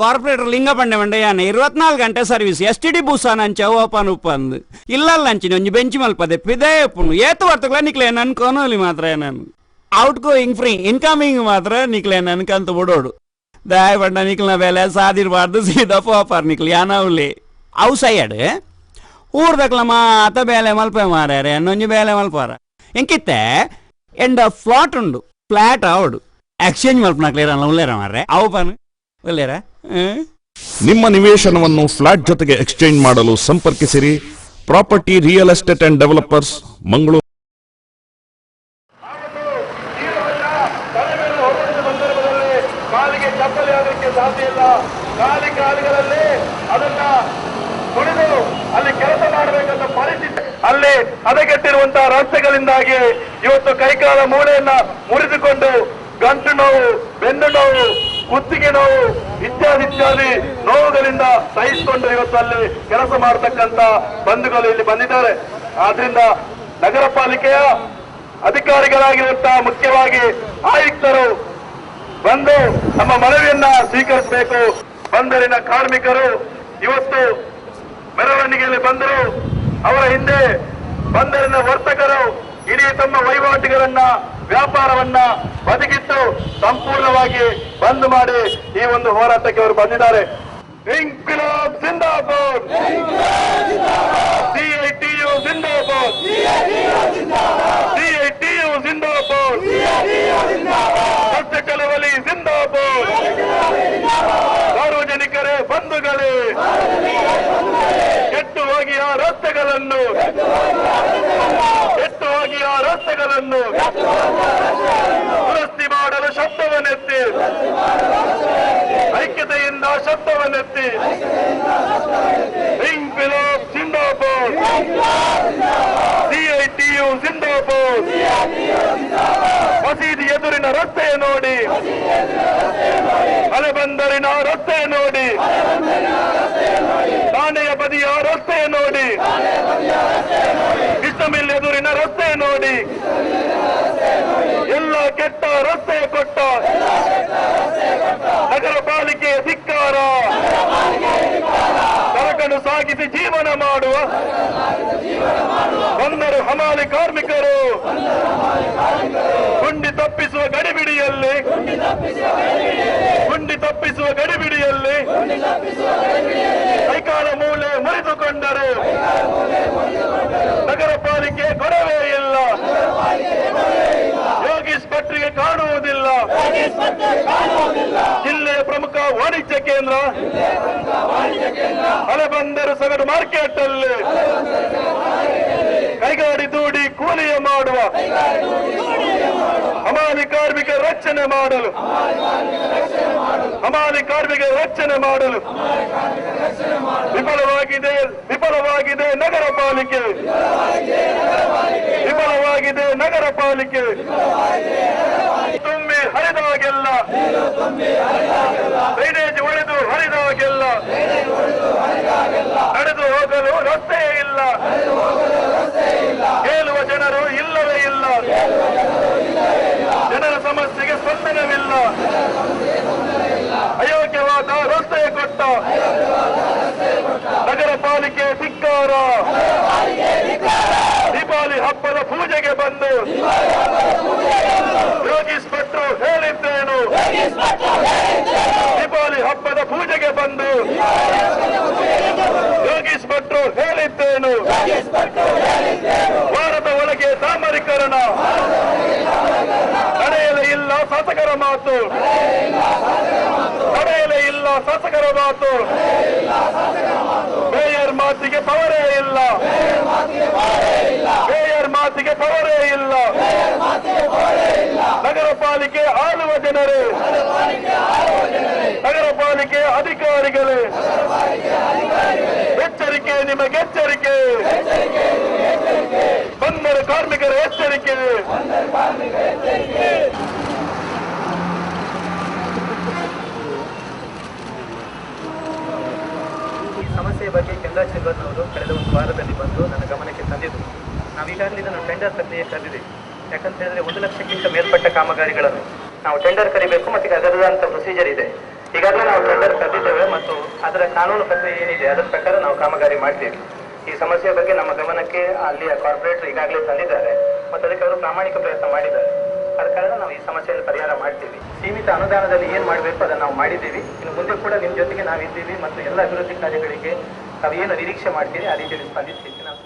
Corporate ಲಿಂಗಪಂಡೆ ಮಂಡೆಯಾನೆ 24 ಗಂಟೆ service STD ಬೂಸಾನಂಚ open ಉಪ್ಪಂದು ಇಲ್ಲಂಚಿನ ಒಂಜಿ bench ಮಲ್ಪದೆ ಪಿದೇ ಪುಣು ಏತು ವರ್ತಗಳ ನಿಕ್ಲೆ ನನ್ಕೋನೋಲಿ ಮಾತ್ರ ನಾನು ಔಟ್ ಗೋಯಿಂಗ್ ಫ್ರೀ ಇನ್ಕಮಿಂಗ್ ಮಾತ್ರ ನಿಕ್ಲೆ ನನ್ಕಂತ ಬಿಡೋಡು ದಯ ಪಂಡ ನಿಕ್ಲಿನ ಬೆಲೆ ಸಾದಿರಬಾರ್ದು ಸೀದಾ ಪೋಪಾರ್ ನಿಕ್ಲಿ ಯಾನವ್ಲಿ ಅವು ಸೈಡ್ ಊರ್ದಕ್ಲ ಮಾತ ಬೇಲೆ ಮಲ್ಪೆ ಮಾರ್ಯಾರೆ ಅನ್ನೊಂಜಿ ಬೇಲೆ ಮಲ್ಪಾರ ಎಂಕಿತ್ತೆ ಎಂಡ ಫ್ಲಾಟ್ ಉಂಡು ಫ್ಲಾಟ್ ಅವಡು ಎಕ್ಸ್ಚೇಂಜ್ ಮಲ್ಪನಾಕ್ಲೇರ ಉಲ್ಲೇರ ಮಾರ್ರೆ ಅವು ಪನ್ ಉಲ್ಲೇರ ನಿಮ್ಮ ನಿವೇಶನವನ್ನು ಫ್ಲಾಟ್ ಜೊತೆಗೆ ಎಕ್ಸ್ಚೇಂಜ್ ಮಾಡಲು ಸಂಪರ್ಕಿಸಿರಿ property real estate and developers Mangaluru. ಕಾಲಿಗೆ ಚಪ್ಪಲಿ ಆಗಲಿಕ್ಕೆ ಸಾಧ್ಯ ಇಲ್ಲ. ಕಾಲುಗಳಲ್ಲಿ ಅದನ್ನ ಕುಡಿದು ಅಲ್ಲಿ ಕೆಲಸ ಮಾಡಬೇಕಂತ ಪರಿಸ್ಥಿತಿ ಅಲ್ಲಿ ಹದಗೆಟ್ಟಿರುವಂತಹ ರಸ್ತೆಗಳಿಂದಾಗಿ ಇವತ್ತು ಕೈಕಾಲ ಮೂಳೆಯನ್ನ ಮುರಿದುಕೊಂಡು ಗಂಟು ನೋವು, ಬೆನ್ನು ನೋವು, ಕುತ್ತಿಗೆ ನೋವು ಇತ್ಯಾದಿ ನೋವುಗಳಿಂದ ಸಹಿಸಿಕೊಂಡು ಇವತ್ತು ಅಲ್ಲಿ ಕೆಲಸ ಮಾಡತಕ್ಕಂತ ಬಂಧುಗಳು ಇಲ್ಲಿ ಬಂದಿದ್ದಾರೆ. ಆದ್ರಿಂದ ನಗರ ಪಾಲಿಕೆಯ ಅಧಿಕಾರಿಗಳಾಗಿರುವಂತಹ ಮುಖ್ಯವಾಗಿ ಆಯುಕ್ತರು ಬಂದು ನಮ್ಮ ಮನವಿಯನ್ನ ಸ್ವೀಕರಿಸಬೇಕು. ಬಂದರಿನ ಕಾರ್ಮಿಕರು ಇವತ್ತು ಮೆರವಣಿಗೆಯಲ್ಲಿ ಬಂದರು. ಅವರ ಹಿಂದೆ ಬಂದರಿನ ವರ್ತಕರು ಇಡೀ ತಮ್ಮ ವಹಿವಾಟುಗಳನ್ನ ವ್ಯಾಪಾರವನ್ನ ಬದಿಗಿಟ್ಟು ಸಂಪೂರ್ಣವಾಗಿ ಬಂದ್ ಮಾಡಿ ಈ ಒಂದು ಹೋರಾಟಕ್ಕೆ ಅವರು ಬಂದಿದ್ದಾರೆ. ಇಂಕ್ವಿಲಾಬ್ ಜಿಂದಾಬಾದ್, CITU ಜಿಂದಾಬಾದ್, CITU ಜಿಂದಾಬಾದ್, ಸತ್ಯ ಚಳವಳಿ ಜಿಂದಾಬಾದ್. ಸಾರ್ವಜನಿಕರೇ ಬಂಧುಗಳೇ, ಕೆಟ್ಟು ಹೋಗಿ ಆ ರಸ್ತೆಗಳನ್ನು ದುರಸ್ತಿ ಮಾಡಲು ಶಬ್ದವನ್ನೆತ್ತಿ, ಐಕ್ಯತೆಯಿಂದ ಶಬ್ದವನ್ನೆತ್ತಿ, ಇಂಕ್ವಿಲಾಬ್ ಜಿಂದಾಬಾದ್, CITU ಜಿಂದಾಬಾದ್. ಮಸೀದಿ ಎದುರಿನ ರಸ್ತೆ ನೋಡಿ, ಅಲೆಬಂದರಿನ ರಸ್ತೆ ನೋಡಿ, ಠಾಣೆಯ ಬದಿಯ ರಸ್ತೆ ನೋಡಿ, ಇಸ್ಟಮಿಲ್ ಎದುರಿನ ರಸ್ತೆ ನೋಡಿ, ಎಲ್ಲ ಕೆಟ್ಟ ರಸ್ತೆ ಕೊಟ್ಟ ನಗರ ಪಾಲಿಕೆ ಧಿಕ್ಕಾರ. ಸರಕನ್ನು ಸಾಗಿಸಿ ಜೀವನ ಮಾಡುವ ಬಂದರು ಹಮಾಲಿ ಕಾರ್ಮಿಕರು ಗುಂಡಿ ತಪ್ಪಿಸುವ ಗಡಿಬಿಡಿಯಲ್ಲಿ ಕೈಕಾಲ ಮೂಲೆ ಮುರಿದುಕೊಂಡರು. ನಗರ ಪಾಲಿಕೆ ಗೊಡವೆ ಇಲ್ಲ, ಯೋಗೀಶ್ ಭಟ್ರಿಗೆ ಕಾಣುವುದಿಲ್ಲ. ಜಿಲ್ಲೆಯ ಪ್ರಮುಖ ವಾಣಿಜ್ಯ ಕೇಂದ್ರ ಅಲೆಬಂದರು ಸಗಡು ಮಾರ್ಕೆಟ್ ಅಲ್ಲಿ ಕೈಗಾಡಿ ದೂಡಿ ಕೂಲಿಯ ಮಾಡುವ ಹಮಾಲಿ ಕಾರ್ಮಿಕ ರಕ್ಷಣೆ ಮಾಡಲು ವಿಫಲವಾಗಿದೆ ನಗರ ಪಾಲಿಕೆ. ತುಂಬಿ ಹರಿದಾಗೆಲ್ಲ, ಡ್ರೈನೇಜ್ ಒಡೆದು ಹರಿದಾಗೆಲ್ಲ ನಡೆದು ಹೋಗಲು ರಸ್ತೆ ಇಲ್ಲ, ಕೇಳುವ ಜನರು ಇಲ್ಲವೇ ಇಲ್ಲ, ಜನರ ಸಮಸ್ಯೆಗೆ ಸ್ಪಂದನವಿಲ್ಲ. ಅಯೋಗ್ಯವಾದ ರಸ್ತೆ ಕೊಟ್ಟ ನಗರ ಪಾಲಿಕೆ ಧಿಕ್ಕಾರ. ದೀಪಾವಳಿ ಹಬ್ಬದ ಪೂಜೆಗೆ ಬಂದು ಯೋಗೀಶ್ ಭಟ್ರು ಹೇಳಿದ್ದೇನು, ದೀಪಾವಳಿ ಹಬ್ಬದ ಪೂಜೆಗೆ ಬಂದು ಯೋಗೀಶ್ ಭಟ್ರು ಹೇಳಿದ್ದೇನು, ವಾರದ ಒಳಗೆ ಸಾಮರೀಕರಣ ನಡೆಯಲೇ ಇಲ್ಲ ಶಾಸಕರ ಮಾತು, ಮೇಯರ್ ಮಾತಿಗೆ ಪವರೇ ಇಲ್ಲ, ನಗರ ಪಾಲಿಕೆ ಆಳುವ ಜನರೇ, ನಗರ ಪಾಲಿಕೆ ಅಧಿಕಾರಿಗಳೇ, ಎಚ್ಚರಿಕೆ, ನಿಮಗೆಚ್ಚರಿಕೆ. ಬಂದರ ಕಾರ್ಮಿಕರ ಎಚ್ಚರಿಕೆ. ಸಮಸ್ಯೆಯ ಬಗ್ಗೆ ಕೇಂದ್ರ ಅವರು ಕಳೆದ ಒಂದು ವಾರದಲ್ಲಿ ಬಂದು ನನ್ನ ಗಮನಕ್ಕೆ ತಂದಿದ್ದು. ನಾವು ಈಗಾಗಲೇ ಇದನ್ನು ಟೆಂಡರ್ ಪ್ರಕ್ರಿಯೆ ಕರೆದಿದ್ದೀವಿ. ಯಾಕಂತ ಹೇಳಿದ್ರೆ 1 ಲಕ್ಷಕ್ಕಿಂತ ಮೇಲ್ಪಟ್ಟ ಕಾಮಗಾರಿಗಳನ್ನು ನಾವು ಟೆಂಡರ್ ಕರಿಬೇಕು ಮತ್ತು ಅದರದಂಥ ಪ್ರೊಸೀಜರ್ ಇದೆ. ಈಗಾಗಲೇ ನಾವು ಟೆಂಡರ್ ಕರೆದಿದ್ದೇವೆ ಮತ್ತು ಅದರ ಕಾನೂನು ಪ್ರಕ್ರಿಯೆ ಏನಿದೆ ಅದರ ಪ್ರಕಾರ ನಾವು ಕಾಮಗಾರಿ ಮಾಡ್ತೀವಿ. ಈ ಸಮಸ್ಯೆಯ ಬಗ್ಗೆ ನಮ್ಮ ಗಮನಕ್ಕೆ ಅಲ್ಲಿಯ ಕಾರ್ಪೊರೇಟರ್ ಈಗಾಗಲೇ ತಂದಿದ್ದಾರೆ ಮತ್ತು ಅದಕ್ಕೆ ಅವರು ಪ್ರಾಮಾಣಿಕ ಪ್ರಯತ್ನ ಮಾಡಿದ್ದಾರೆ. ಆದ ಕಾರಣ ನಾವು ಈ ಸಮಸ್ಯೆಯನ್ನು ಪರಿಹಾರ ಮಾಡ್ತೀವಿ. ಸೀಮಿತ ಅನುದಾನದಲ್ಲಿ ಏನು ಮಾಡಬೇಕು ಅದನ್ನು ನಾವು ಮಾಡಿದ್ದೀವಿ. ಇನ್ನು ಮುಂದೆ ಕೂಡ ನಿಮ್ಮ ಜೊತೆಗೆ ನಾವಿದ್ದೀವಿ ಮತ್ತು ಎಲ್ಲ ಅಭಿವೃದ್ಧಿ ಕಾರ್ಯಗಳಿಗೆ ತಾವೇನು ನಿರೀಕ್ಷೆ ಮಾಡ್ತೀರಿ ಆ ರೀತಿಯಲ್ಲಿ ಸ್ಪಂದಿಸ್ತೀವಿ ನಾವು.